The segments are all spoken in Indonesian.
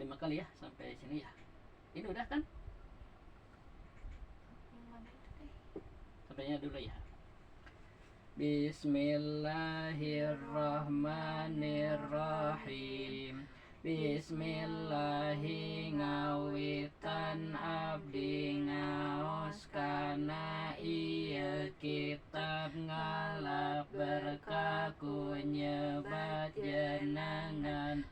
5 kali ya sampai sini ya. Ini udah kan? Sampainya dulu ya. Bismillahirrahmanirrahim. Bismillahi ngawitan abdi ngaos kana ieu kitab ngalap berkah ku nyebat jenengan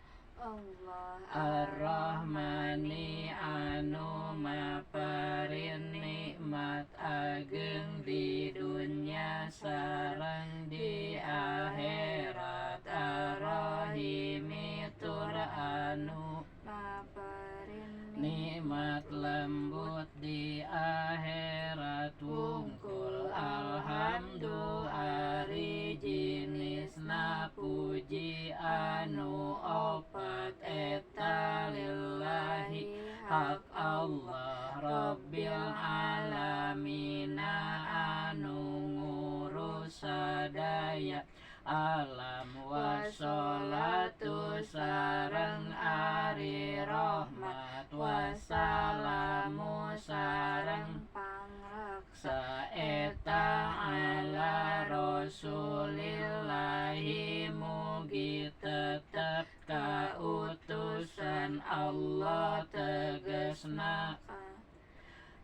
Allah Ar-Rahmani anu maparin nikmat ageng di dunya sareng di akhirat. Ar-Rahimi tur anu maparin nikmat lembut di akhirat. Wungkul alhamdu ari jinisna puji anu opat eta lillahi hak Allah Rabbil alamina anu ngurus sadaya alam. Wassalatu sareng ari rahmat wassalamu sareng pangraksa eta ala rasulillahi mugi tetep kautusan Allah tegasna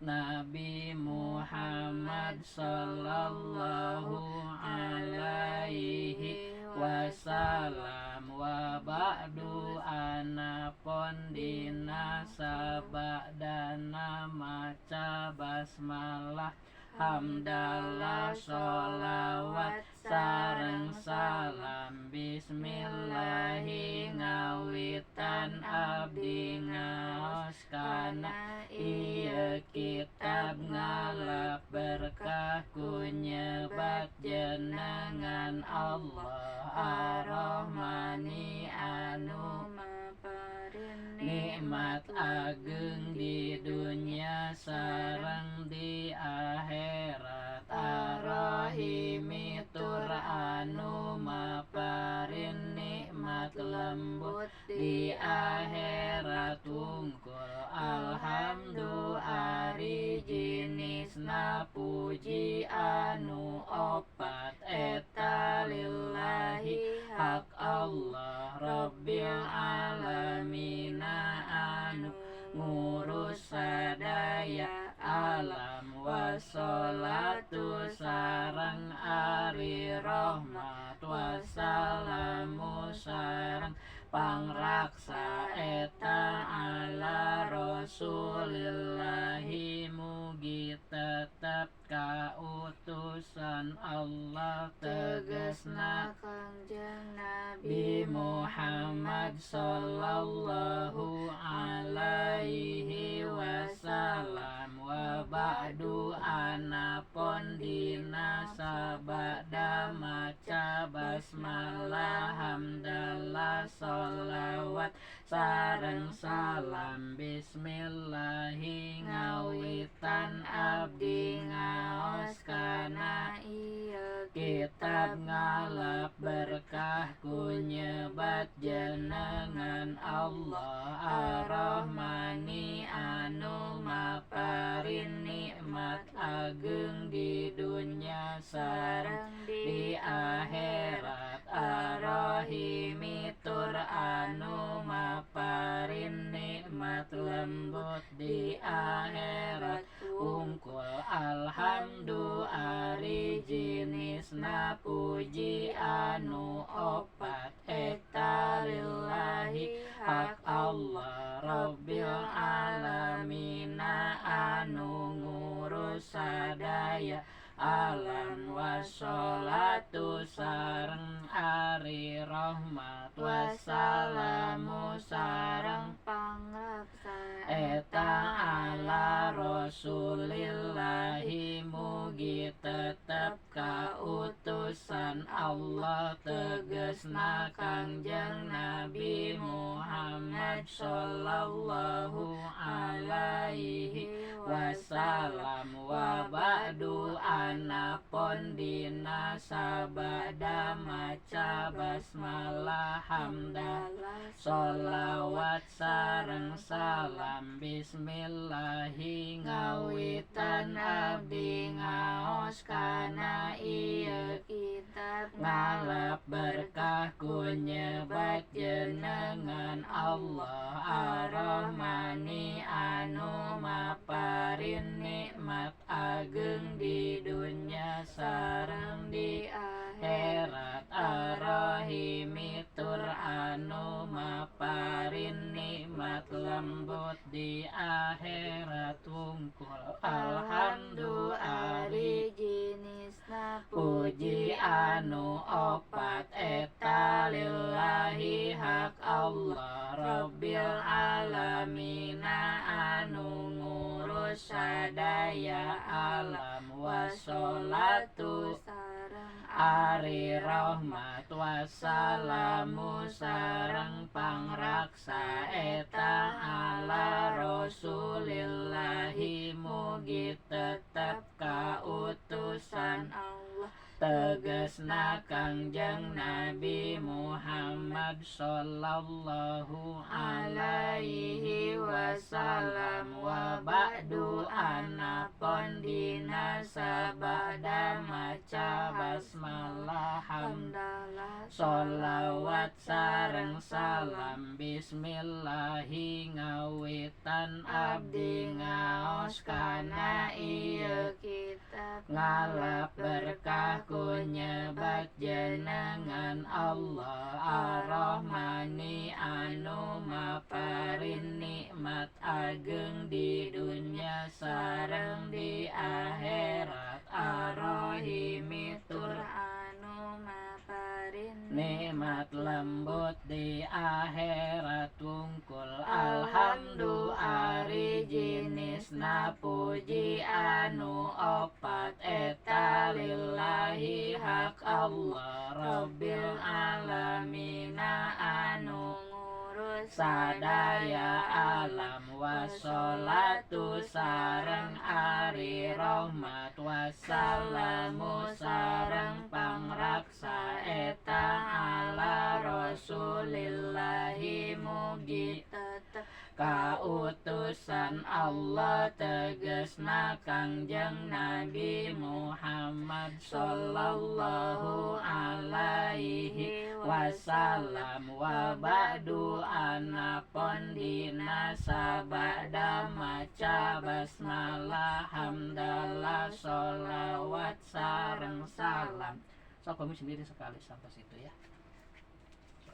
Nabi Muhammad sallallahu alaihi wasallam. Wa ba'du anapun dina sabadana maca basmalah hamdalah sholawat sareng salam. Bismillahi ngawitan abdi ngaos kana ieu kitab ngalap berkah ku nyebat jenengan Allah Ar-Rahmani anu maparin nikmat ageng di dunya sareng di akhirat. Ar-Rahimi tur anu maparin nikmat lembut di akhirat. Wungkul alhamdu ari jinisna puji anu opat eta lillahi hak Allah Rabbil alamina anu ngurus sadaya alam. Wassalatu sareng ari rahmat wassalamu sareng pangraksa eta ala rasulillahi mugi tetep kautusan Allah tegasna Kangjeng Nabi Muhammad sallallahu alaihi wasallam. Wa ba'du anapun dina sabada maca basmalah hamdalah sholawat sareng salam. Bismillahi ngawitan abdi ngaos kana ieu kitab ngalap berkah ku nyebat jenengan Allah Ar-Rahmani anu maparin nikmat ageng di dunya sareng di akhirat. Ar-Rahimi tur anu maparin nikmat lembut di akhirat. Wungkul alhamdu ari jinisna puji anu opat eta lillahi hak Allah Rabbil alamina anu ngurus sadaya alam. Wassalatu sareng ari rahmat wassalamu sareng pangraksa eta ala rasulillahi mugi tetep kautusan Allah tegasna Kangjeng Nabi Muhammad sallallahu alaihi wasallam. Wa ba'du anapun pondina sabada maca basmalah hamdalah sholawat sareng salam bismillahi ngawitan abdi ngaos kana ieu kitab ngalap berkah ku nyebat jenengan Allah ar-Rahmani anu maparin nikmat ageng di dunya sareng di akhirat ar-Rahimi tur anu maparin nikmat lembut di akhirat wungkul alhamdu ari jenisna puji anu opat eta lillahi hak Allah Rabbil alamina anu ngurus sadaya alam wassolatu sareng ari rahmat wassalamu sareng pangraksa eta ala rasulillahi mugi tetep kautusan Allah tegesna Kangjeng Nabi Muhammad sallallahu alaihi wasallam wa ba'du anapun dina sabada maca basmalah hamdalah sholawat sareng salam bismillahi ngawitan abdi ngaos kana ieu kitab ngalap berkah ku nyebat jenengan Allah ar-Rahmani anu maparin nikmat ageng di dunya sareng di akhirat ar-Rahimi tur anu maparin nikmat lembut di akhirat wungkul alhamdu ari jenisna puji anu opat eta lillahi hak Allah Rabbil alamina anu ngurus sadaya alam wassolatu sareng ari rahmat wassalamu sareng pangraksa eta ala rasulillahi mugi tetep kautusan Allah tegesna Kangjeng Nabi Muhammad sallallahu alaihi wasallam wa ba'du anapun dina sabada maca basmalah hamdalah sholawat sareng salam. So kamu sendiri sekali sampai situ ya.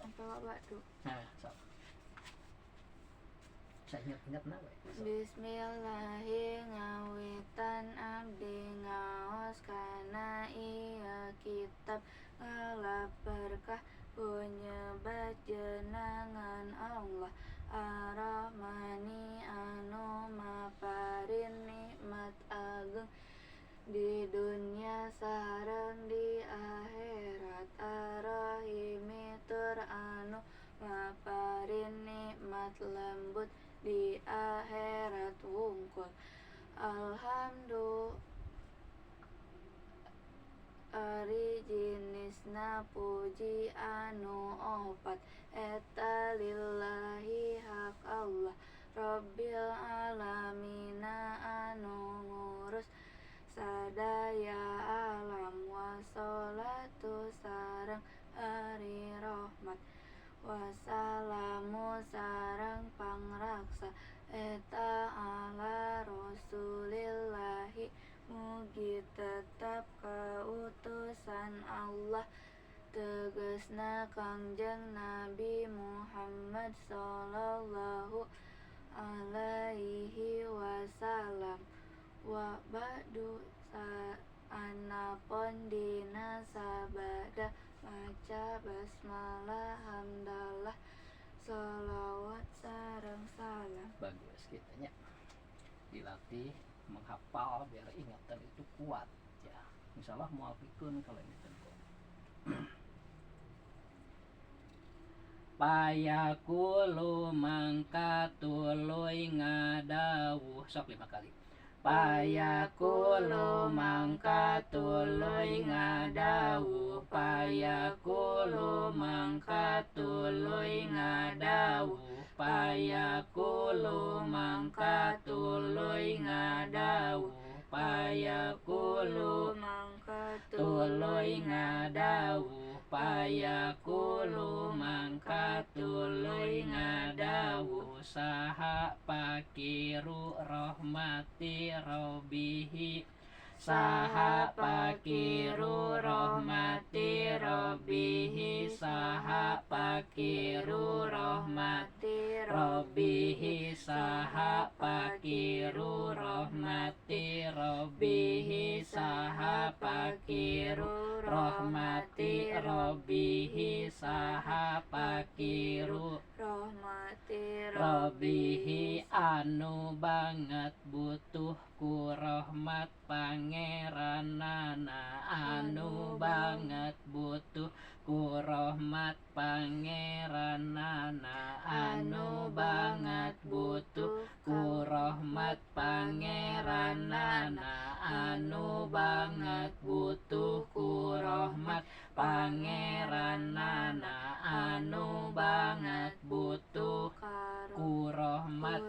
sampai wabadu. Nah, so. Saya ingat nawe. Bismillahi ngawitan abdi ngaos kana ieu kitab ngalap berkah ku nyebat jenengan Allah ar-Rahmani anu maparin nikmat ageng di dunya sareng di akhirat ar-Rahimi tur anu maparin nikmat lembut di akhirat wungkul alhamdu ari jenisna puji anu opat eta lillahi hak Allah Rabbil alamina anu ngurus sadaya alam wassolatu sareng ari rahmat wassalamu sareng pangraksa eta ala rasulillahi mugi tetap kautusan Allah tegesna Kangjeng Nabi Muhammad sallallahu alaihi wasallam wa ba'du anapun dina sabada maca basmalah hamdalah sholawat sareng salam. Bagus kitanya dilatih menghafal biar ingatan itu kuat ya. Insyaallah muafikun kalau ini tentu. Payakulu mangka tuluy ngadawuh sok 5 kali. payakulu mangka tuluy ngadawuh, payakulu mangka tuluy ngadawuh, payakulu mangka tuluy ngadawuh, payakulu mangka tuluy ngadawuh, payakulu mangka tuluy ngadawuh, saha pakiru rahmati robbihi, saha pakiru rahmati robbihi, saha pakiru rahmati robbihi, saha pakiru rahmati robbihi, saha pakiru rahmati robbihi, saha pakiru rahmati robbihi, anu banget butuh ku rahmat pangeranana, anu banget butuh ku rahmat pangeranana, anu banget butuh ku rahmat pangeranana, anu banget butuh ku rahmat pangeranana, anu banget butuh ku rahmat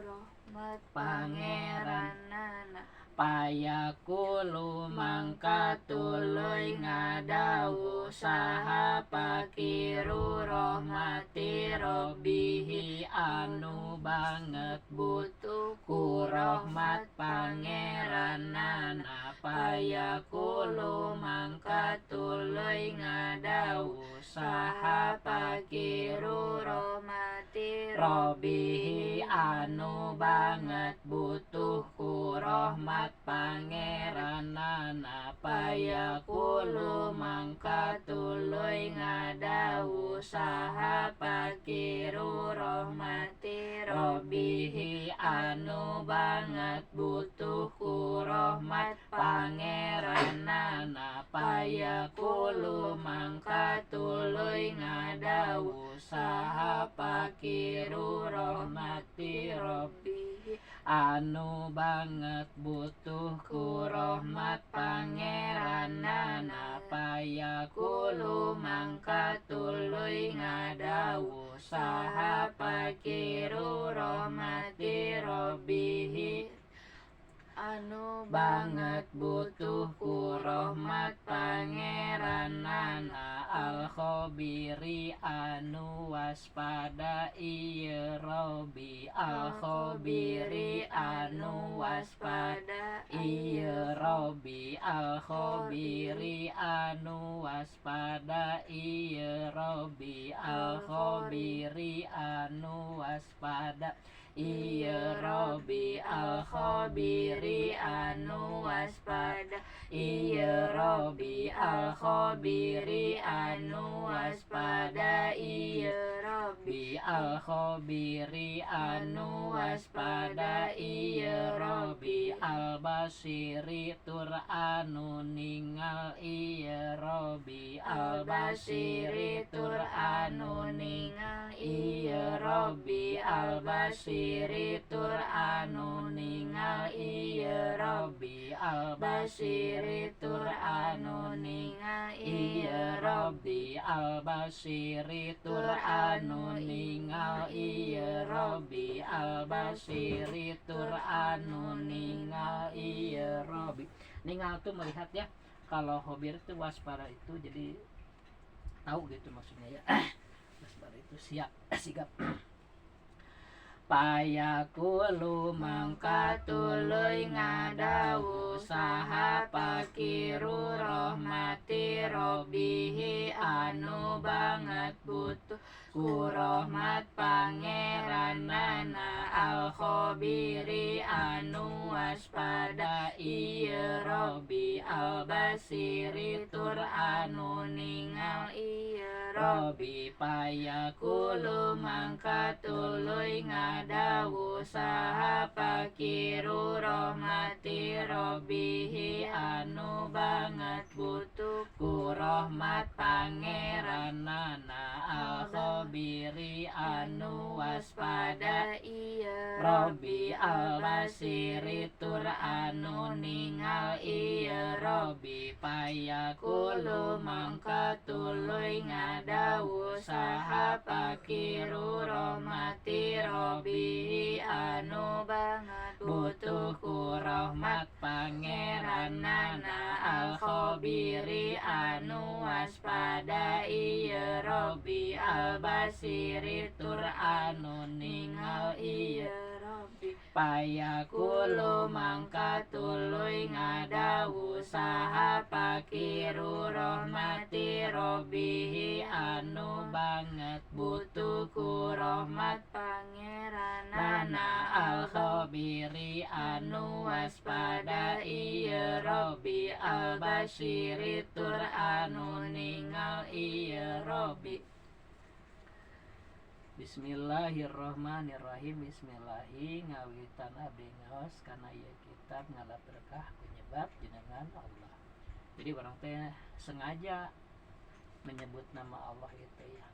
pangeranana, payakulu mangka tuluy ngadawuh, saha pakiru rahmati robbihi, anu banget butuh ku rahmat pangeranana, payakulu mangka tuluy ngadawuh, saha pakiru rahmati robbihi, anu banget butuh ku rahmat pangeranana, payakulu mangka tuluy ngadawuh, saha pakiru rahmati robbihi, anu banget butuh ku rahmat pangeranana, payakulu mangka tuluy ngadawuh, saha pakiru rahmati robbihi, anu banget butuh ku rahmat pangeranana, payakulu mangka tuluy ngadawuh, saha pakiru rahmati robbihi, anu banget butuh ku rahmat pangeranana, al-khabiri anu waspada ieu robbi, al-khabiri anu waspada ieu robbi, al-khabiri anu waspada ieu robbi, al-khabiri anu waspada ieu robbi, al-khabiri anu waspada ieu robbi, al-khabiri anu waspada ieu robbi, al-khabiri anu waspada ieu robbi, al-basiri tur anu ningal ieu robbi, al-basiri tur anu ningal ieu robbi, al-basiri tur anu ningal ieu robbi, al-basiri tur anu ningal ieu robbi, al-basiri tur anu ningal ieu robbi, al-basiri tur anu ningal ieu robbi. Ningal tuh melihat ya, kalau khabir itu waspada itu jadi tahu gitu maksudnya ya. Waspada itu siap, sigap. Payakulu mangka tuluy ngadawuh, saha pakiru rahmati robbihi, anu banget butuh ku rahmat pangeranana, al-khabiri anu waspada ieu robbi, al-basiri tur anu ningal ieu robbi, payakulu mangka tuluy ngadawuh, saha pakiru rahmati robbihi, anu banget butuh ku rahmat pangeranana, al-khabiri anu waspada ieu Robbi al-basiri tur anu ningal iya Robbi payakulu mangka tuluy ngadawu saha pakiru rahmati Robbi anu banget butuhku rahmat pangeranana al-khabiri anu waspada iya Robbi al-basiri tur anu ningal iya Robbi payakulu mangka tuluy ngadawu saha pakiru rahmati Robbi anu banget butuhku rahmat pangeranana al-khabiri anu waspada iya Robbi al-basiri tur anu ningal iya Robbi. Bismillahirrahmanirrahim. Bismillahi ngawitan abdi ngaos kana ieu kitab ngalap berkah penyebab jenengan Allah. Jadi orang teh sengaja menyebut nama Allah itu ya,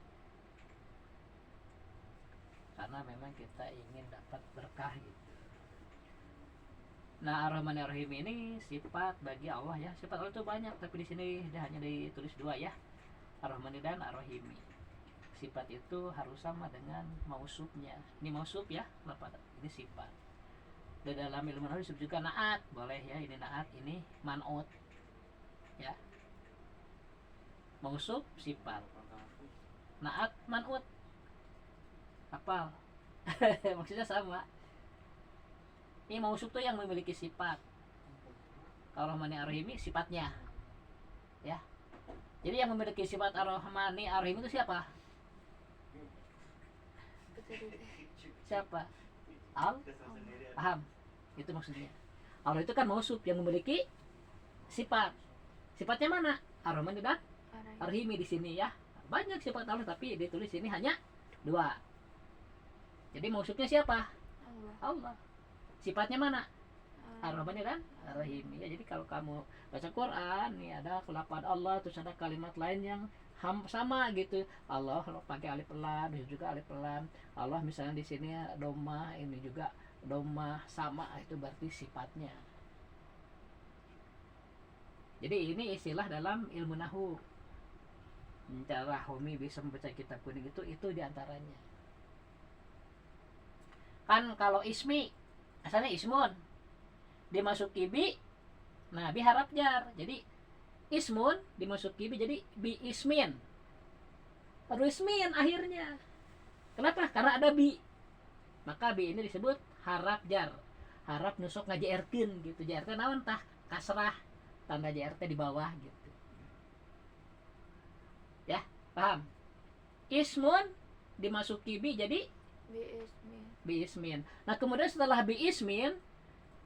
karena memang kita ingin dapat berkah gitu. Nah, Ar-Rahman-Ar-Rahim ini sifat bagi Allah ya. Sifat Allah itu banyak, tapi di sini hanya ditulis dua ya, Ar-Rahmani dan Ar-Rahimi. Sifat itu harus sama dengan mausufnya. Ini mausuf ya, ini sifat. Di dalam ilmu nahwu disebut juga naat, boleh ya. Ini naat, ini man'ut. Ya. Mausuf sifat. Naat man'ut. Hafal. Maksudnya sama. Ini mausuf tuh yang memiliki sifat. Kalau Rahmani Ar-Rahimi sifatnya. Ya. Jadi yang memiliki sifat Ar-Rahmani Ar-Rahimi itu siapa? Siapa? Al? Paham? Itu maksudnya. Allah itu kan mausuf yang memiliki sifat. Sifatnya mana? Ar-Rahman dan Ar-Rahimi di sini ya. Banyak sifat Allah tapi ditulis sini hanya dua. Jadi mausufnya siapa? Allah. Sifatnya mana? Ar-Rahman dan Ar-Rahimi. Ya, jadi kalau kamu baca Quran, nih ada lafaz Allah terus ada kalimat lain yang sama gitu. Allah pakai alif lam, juga alif lam. Allah misalnya di sini doma, ini juga doma, sama, itu berarti sifatnya. Jadi ini istilah dalam ilmu nahwu. Cara Homi bisa membaca kitab kuning itu diantaranya. Kan kalau ismi asalnya ismun dimasuki bi, nah bi harap jar, jadi ismun dimasuki bi jadi bi ismin, terus ismin akhirnya. Kenapa? Karena ada bi, maka bi ini disebut harap jar, harap nusuk ngajaerkeun gitu. Jaerkeun naon tah? Kasrah, tanda jar di bawah gitu ya, paham? Ismun dimasuki bi jadi bi ismin. Nah kemudian setelah bi ismin,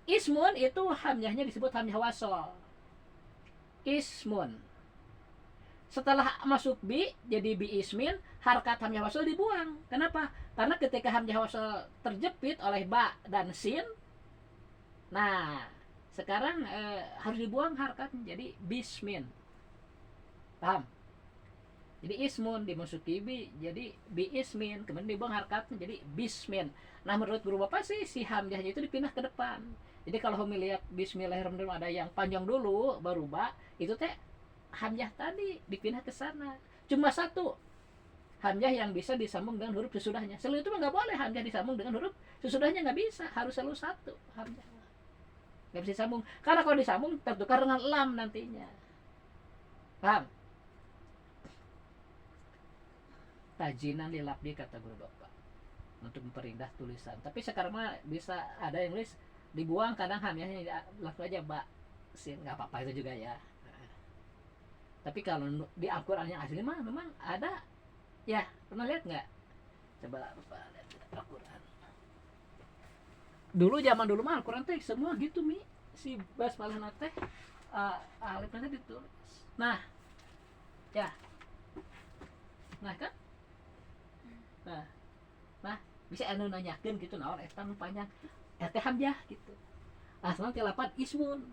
ismun itu hamzahnya disebut hamzah wasol, ismun. Setelah masuk bi jadi bi ismin, harkat hamzah wasol dibuang. Kenapa? Karena ketika hamzah wasol terjepit oleh ba dan sin, nah sekarang harus dibuang harkatnya jadi bismin. Paham? Jadi ismun dimasuki bi jadi bi ismin, kemudian dibuang harkatnya jadi bismin. Nah menurut guru bapak sih si hamzahnya itu dipindah ke depan. Jadi kalau Homi lihat Bismillahirrahmanirrahim ada yang panjang dulu baru ba, itu teh hamzah tadi dipindah ke sana. Cuma satu hamzah yang bisa disambung dengan huruf sesudahnya. Selalu itu nggak boleh hamzah disambung dengan huruf sesudahnya, nggak bisa. Harus selalu satu hamzah. Nggak bisa disambung. Karena kalau disambung tertukar dengan lam nantinya. Paham? Tajinan dilabdi kata guru bapak untuk memperindah tulisan. Tapi sekarang mah bisa ada yang tulis dibuang, kadang hamzahnya langsung aja ba sin, nggak apa-apa itu juga ya. Tapi kalau di Al-Quran yang asli mah memang ada ya. Pernah lihat nggak? Coba Bapak lihat Al-Quran dulu, zaman dulu mah Al-Quran teh semua gitu mi, si basmalah teh alifnya ditulis. Nah ya, nah kan, nah bisa anu nanyakeun gitu, naon eta nu panjang teh hamzah gitu. Asal tilapan ismun.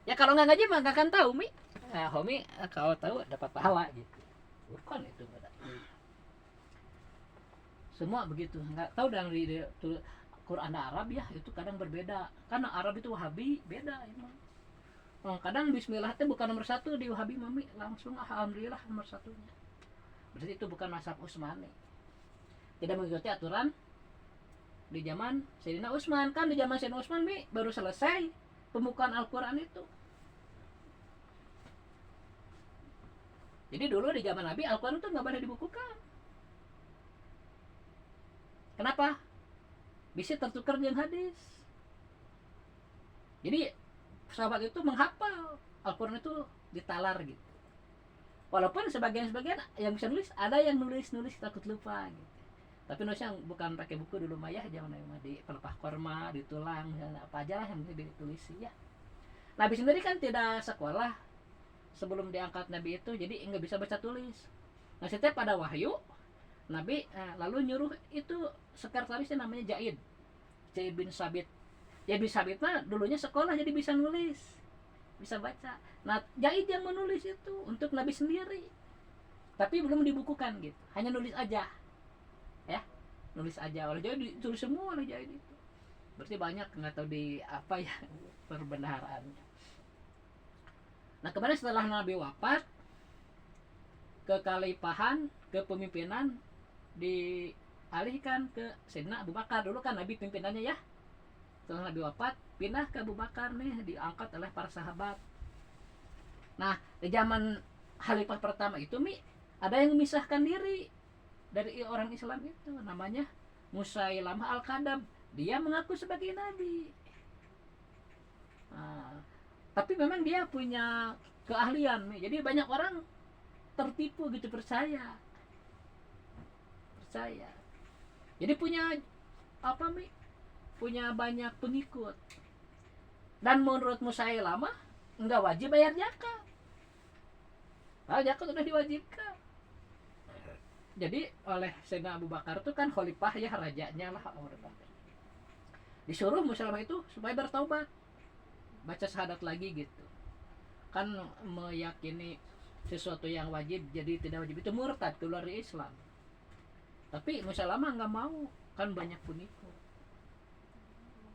Ya kalau nggak ngaji mah nggak akan tahu mi. Nah, Homi kalau tahu dapat pahala gitu. Bukan itu semua begitu. Nggak tahu dari Quran Arab ya itu kadang berbeda, karena Arab itu Wahabi beda emang. Kadang Bismillah itu bukan nomor satu di Wahabi mami, langsung Alhamdulillah nomor satunya. Berarti itu bukan mazhab Utsmani, tidak mengikuti aturan di zaman Sayyidina Utsman. Kan di zaman Sayyidina Utsman mi baru selesai pembukaan Al-Quran itu. Jadi dulu di zaman Nabi Al-Quran itu nggak boleh dibukukan. Kenapa? Bisa tertukar dengan hadis. Jadi sahabat itu menghafal Al-Quran itu ditalar gitu. Walaupun sebagian yang bisa nulis, ada yang nulis takut lupa gitu. Tapi nulisnya bukan pakai buku dulu mah ya, zaman di pelepah korma, di tulang, apa aja lah yang ditulis ya. Nabi sendiri kan tidak sekolah sebelum diangkat Nabi itu, jadi nggak bisa baca tulis. Nah setiap pada wahyu Nabi lalu nyuruh itu sekretarisnya namanya Zaid bin Sabit. Zaid bin Sabit mah dulunya sekolah jadi bisa nulis, bisa baca. Nah Zaid yang menulis itu untuk Nabi sendiri, tapi belum dibukukan gitu, hanya nulis aja ya, nulis aja. Oleh Zaid ditulis semua oleh Zaid itu. Berarti banyak nggak tahu di apa ya perbendaharannya. Nah kemudian setelah Nabi wafat, kekhalifahan, kepemimpinan dialihkan ke Sayyidina Abu Bakar. Dulu kan Nabi pimpinannya ya, setelah Nabi wafat pindah ke Abu Bakar nih, diangkat oleh para sahabat. Nah di zaman khalifah pertama itu ada yang memisahkan diri dari orang Islam itu, namanya Musailamah Al-Kadzab. Dia mengaku sebagai nabi. Nah, tapi memang dia punya keahlian jadi banyak orang tertipu gitu, percaya. Jadi punya punya banyak pengikut. Dan menurut Musailamah enggak wajib bayar zakat. Zakat sudah diwajibkan. Jadi oleh Sayyidina Abu Bakar itu kan khalifah ya, rajanya lah, disuruh Musailamah itu supaya bertaubat, baca syahadat lagi gitu. Kan meyakini sesuatu yang wajib jadi tidak wajib itu murtad, keluar dari Islam. Tapi Musailamah nggak mau, kan banyak pengikut,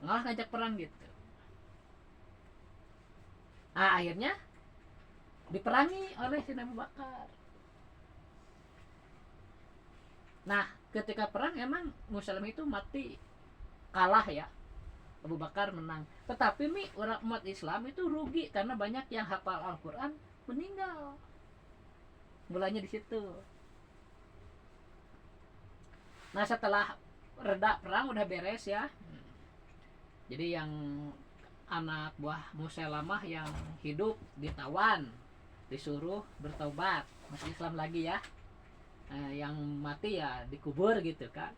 ngalah ngajak perang gitu. Nah akhirnya diperangi oleh Sayyidina Abu Bakar. Nah ketika perang emang Musailamah itu mati, kalah ya, Abu Bakar menang. Tetapi orang umat Islam itu rugi karena banyak yang hafal Al-Quran meninggal. Mulanya di situ. Nah setelah reda perang udah beres ya, jadi yang anak buah Musailamah yang hidup ditawan, disuruh bertaubat masuk Islam lagi ya. Yang mati ya dikubur gitu kan.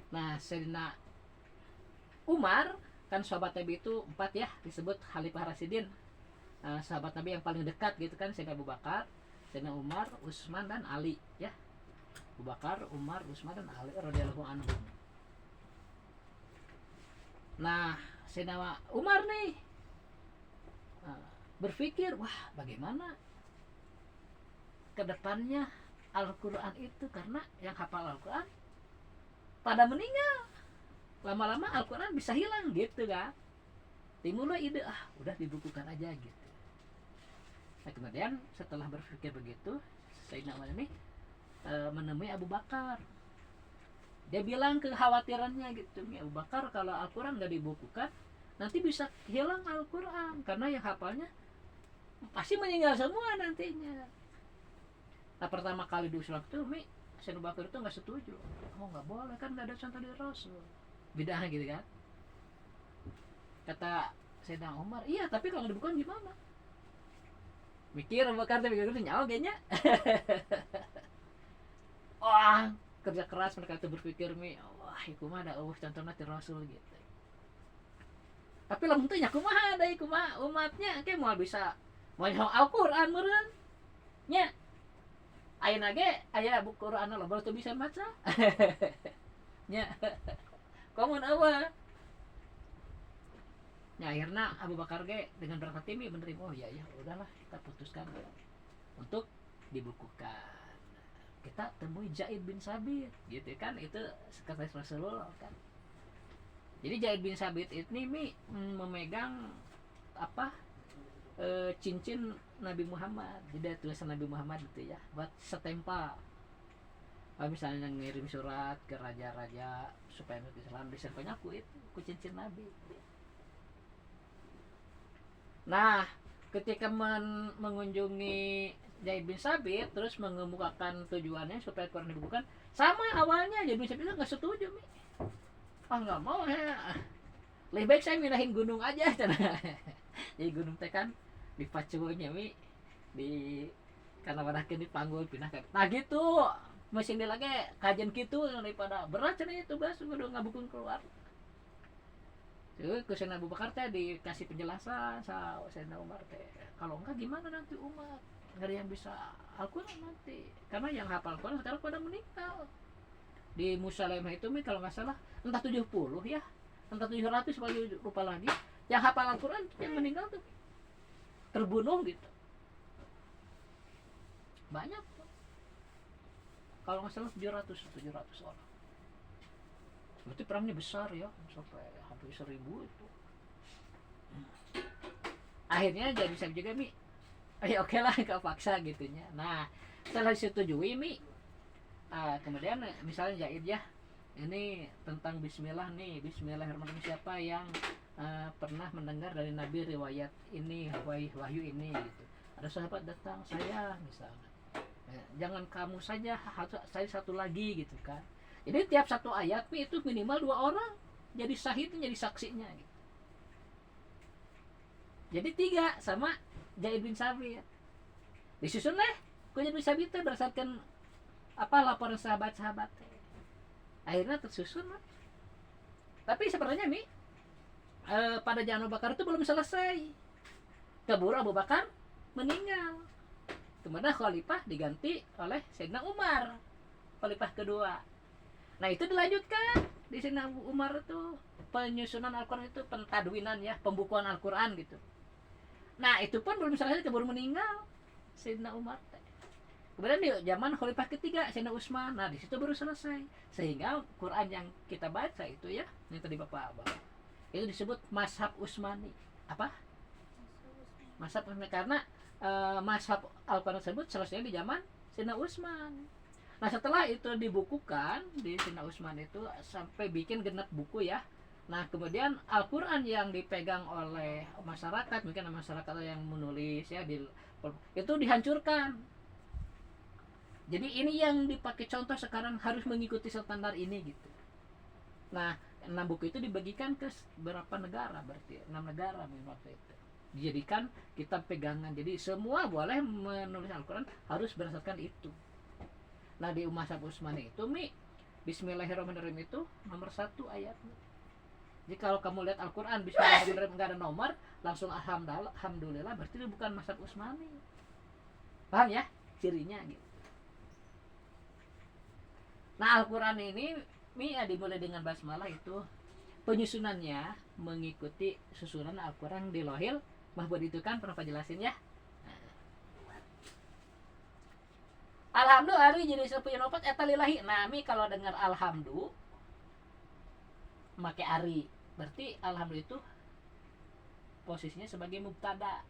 Nah Sayyidina Umar kan sahabat Nabi itu 4 ya, disebut Khalifah Rasyidin. Sahabat Nabi yang paling dekat gitu kan, Sayyidina Abu Bakar, Sayyidina Umar, Utsman dan Ali ya. Abu Bakar, Umar, Utsman dan Ali radhiyallahu anhum. Nah Sayyidina Umar nih berpikir, wah bagaimana kedepannya Al-Quran itu, karena yang hafal Al-Quran pada meninggal, lama-lama Al-Quran bisa hilang gitu kan. Timbullah ide, udah dibukukan aja gitu. Nah kemudian setelah berpikir begitu, Sayyidina Umar ini menemui Abu Bakar. Dia bilang kekhawatirannya gitu, Abu Bakar kalau Al-Quran gak dibukukan nanti bisa hilang Al-Quran, karena yang hafalnya pasti meninggal semua nantinya. Nah pertama kali diusul itu Sayyidina Abu Bakar itu gak setuju. Gak boleh, kan gak ada contoh dari Rasul, bid'ah gitu kan. Kata Sayyidina Umar, iya tapi kalau dibukukan gimana? Mikir Abu Bakar, tapi nyawa kayaknya. Wah kerja keras mereka itu berpikir wah kumaha ada contohnya dari Rasul gitu. Tapi lamun teh nya kumaha da kumaha umatnya ke moal bisa moal Al-Qur'an meureun nya. Ayeuna ge aya buku Qur'an loba teu bisa maca. Nya. Komun eueuh. Nya akhirna Abu Bakar ge dengan berat hati menerima, oh ya udahlah kita putuskan untuk dibukukan. Kita temui Zaid bin Sabit gitu kan, itu sekretaris Rasulullah kan. Jadi Zaid bin Sabit ini memegang apa cincin Nabi Muhammad. Jadi ada tulisan Nabi Muhammad gitu ya, buat setempel. Kalau misalnya ngirim surat ke raja-raja supaya nurut Islam, disertanya aku itu, ku cincin Nabi. Nah, ketika mengunjungi Zaid bin Sabit, terus mengemukakan tujuannya supaya Quran dibukukan, sama awalnya Zaid bin Sabit nggak setuju, Mi. Nggak mau ya. Lebih baik saya mindahin gunung aja, jadi gunung teh kan dipacunya, Mi, di karena wadakin di panggul pindah ke. Nah gitu, mesin dia lagi kajian gitu daripada berat cenah tugas udah ngabukun keluar. Ke Sayyidina Abu Bakar teh dikasih penjelasan sa Sayyidina Umar teh. Kalau enggak gimana nanti umat? Enggak ada yang bisa Al-Quran nanti. Karena yang hafal Al-Quran sekarang pada meninggal. Di Musalemah itu kalau nggak salah entah 70 ya, entah 700 lupa lagi. Yang hafal Al-Quran yang meninggal tuh terbunuh gitu. Banyak. Kalau nggak salah 700 orang. Berarti perangnya besar ya, sampai hampir 1000 itu. Akhirnya jadi bisa juga, Mi. Oke lah, kau paksa gitunya. Nah, setelah disetujui, Mi, kemudian misalnya Zaid ya, ini tentang Bismillah nih, Bismillahirrahmanirrahim, siapa yang pernah mendengar dari Nabi riwayat ini, wahyu ini gitu. Ada sahabat datang, saya misalnya. Jangan kamu saja, saya satu lagi gitu kan. Jadi tiap satu ayat itu minimal 2 orang jadi syahidnya, jadi saksinya gitu. Jadi 3 sama Zaid bin Sabit. Disusun lah, Zaid bin Sabit berdasarkan laporan sahabat-sahabat. Akhirnya tersusun lah. Tapi sebenarnya Mi, pada zaman Abu Bakar itu belum selesai. Keburu Abu Bakar meninggal. Kemudian khalifah diganti oleh Sayyidina Umar, khalifah kedua. Nah itu dilanjutkan di Sayyidina Umar itu penyusunan Al-Quran itu pentadwinan ya, pembukuan Al-Quran gitu. Nah itu pun belum selesai, keburu meninggal Sayyidina Umar. Kemudian di zaman khalifah ketiga Sayyidina Utsman, nah di situ baru selesai. Sehingga Quran yang kita baca itu ya, yang tadi Bapak itu disebut Mazhab Utsmani. Apa? Mazhab Utsmani karena mazhab Al-Quran tersebut selesai di zaman Sayyidina Utsman. Nah setelah itu dibukukan di Sayyidina Utsman itu sampai bikin genap buku ya. Nah kemudian Al-Quran yang dipegang oleh masyarakat, mungkin masyarakat yang menulis ya itu dihancurkan. Jadi ini yang dipakai contoh sekarang, harus mengikuti standar ini gitu. Nah 6 buku itu dibagikan ke berapa negara, berarti 6 negara waktu itu. Dijadikan kitab pegangan. Jadi semua boleh menulis Al-Quran, harus berdasarkan itu. Nah di Mazhab Utsmani itu Mi, Bismillahirrahmanirrahim itu nomor 1 ayatnya. Jadi kalau kamu lihat Al-Quran Bismillahirrahmanirrahim nggak ada nomor, langsung Alhamdulillah, berarti itu bukan Mazhab Utsmani. Paham ya cirinya gitu. Nah Al-Quran ini Mi dimulai dengan basmalah itu penyusunannya mengikuti susunan Al-Quran di Lauhil Mahfuz itu kan pernah jelasin ya. Alhamdulillah hari jadi sepunya nopat eta lillahi. Nah Mi kalau dengar alhamdulillah make ari, berarti alhamdulillah itu posisinya sebagai mubtada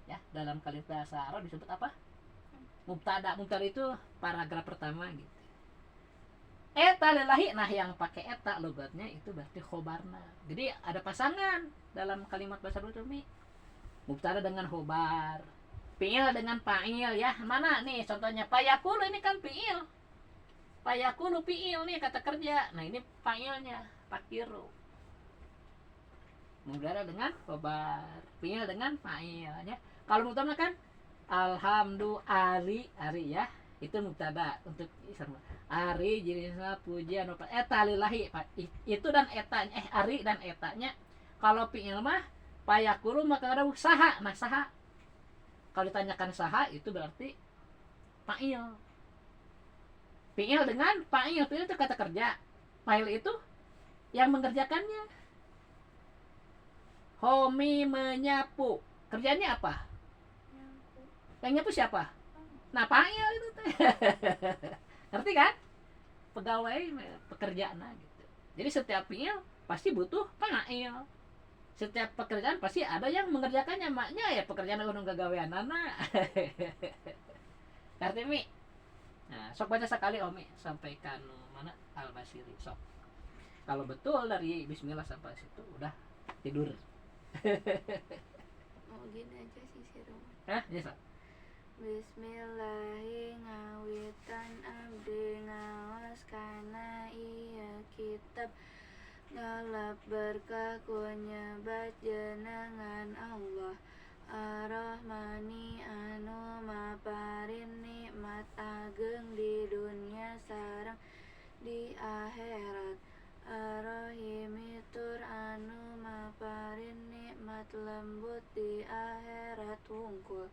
ya, dalam kalimat bahasa Arab disebut apa? Mubtada itu paragraf pertama gitu. Eta lillahi, nah yang pakai eta logatnya itu berarti khobarna. Jadi ada pasangan dalam kalimat bahasa Arab itu Mi. Mubtada dengan khobar, fi'il dengan fa'il ya. Mana nih contohnya? Fayakulu ini kan fi'il. Fayakulu fi'il nih kata kerja. Nah ini fa'ilnya, fakiru. Mubtada dengan khobar, fi'il dengan fa'il ya. Kalau mubtada kan alhamdulillah ari ya. Itu mubtada untuk ism. Ari jenisnya pujian eta lillahi itu dan etanya ari dan etanya. Kalau fi'il mah payakulu maka ada saha. Nah saha kalau ditanyakan saha itu berarti fa'il. Fi'il dengan fa'il, fi'il itu kata kerja, fa'il itu yang mengerjakannya. Homi menyapu, kerjanya apa? Yang nyapu siapa? Nah fa'il itu ngerti kan? Pegawai pekerjaan gitu. Jadi setiap fiil pasti butuh fa'il. Setiap pekerjaan pasti ada yang mengerjakannya, maknya ya pekerjaan anu gagaweanana. Kartimi. Nah, sok baca sekali Omi sampaikan mana Al-Basiri sok. Kalau betul dari bismillah sampai situ udah tidur. Oh gini aja sih si Roman. Hah, ya sok. Bismillahi ngawitan abdi ngawas kana iya kitab ngalap berkah kunyebat jenengan Allah Ar-Rahmani anu maparin nikmat ageng di dunia sareng di akhirat Ar-Rahimi tur anu maparin nikmat lembut di akhirat wungkul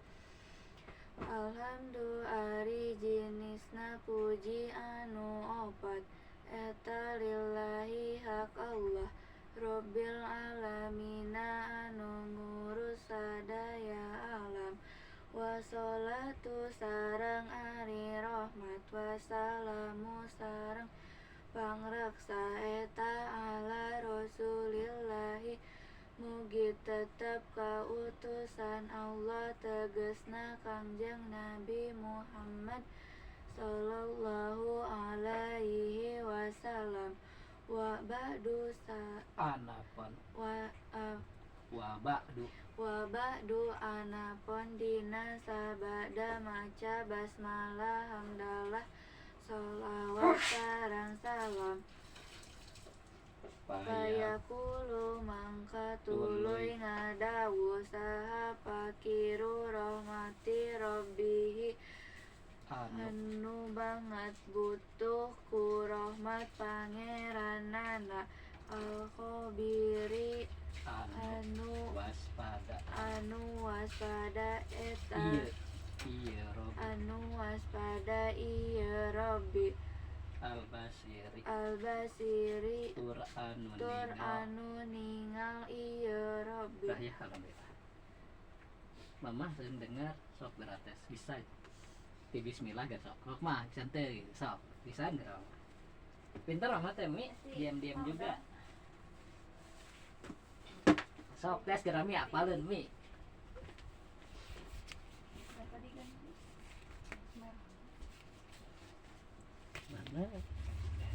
Alhamdulillah ari jenisna puji anu opat eta lillahi hak Allah Robbil alamina anu ngurus sadaya alam wassalatu sareng ari rahmat wassalamu sareng pangraksa eta ala rasulillahi mugi tetep kautusan Allah tegesna Kangjeng Nabi Muhammad sallallahu alaihi wasallam wa ba'du Anapun wa ba'du anapun dina sabada maca basmalah hamdalah sholawat sareng salam Fayaqulu mangka tuluy ngadawu saha pakiru rahmati rabbihi anu banget butuh ku rahmat pangeranana al-khabiri anu waspada eta anu waspada iya rabbi Al-Basiri tur anu ningal iya Rabbi. Ya, alhamdulillah. Mama sering dengar sok berates bisa di bismillah gak sok. Sok mah santai sok. Bisa enggak? Pintar amat ya Mi, diam-diam juga. Sok tes gerami apalin Mi. Mana?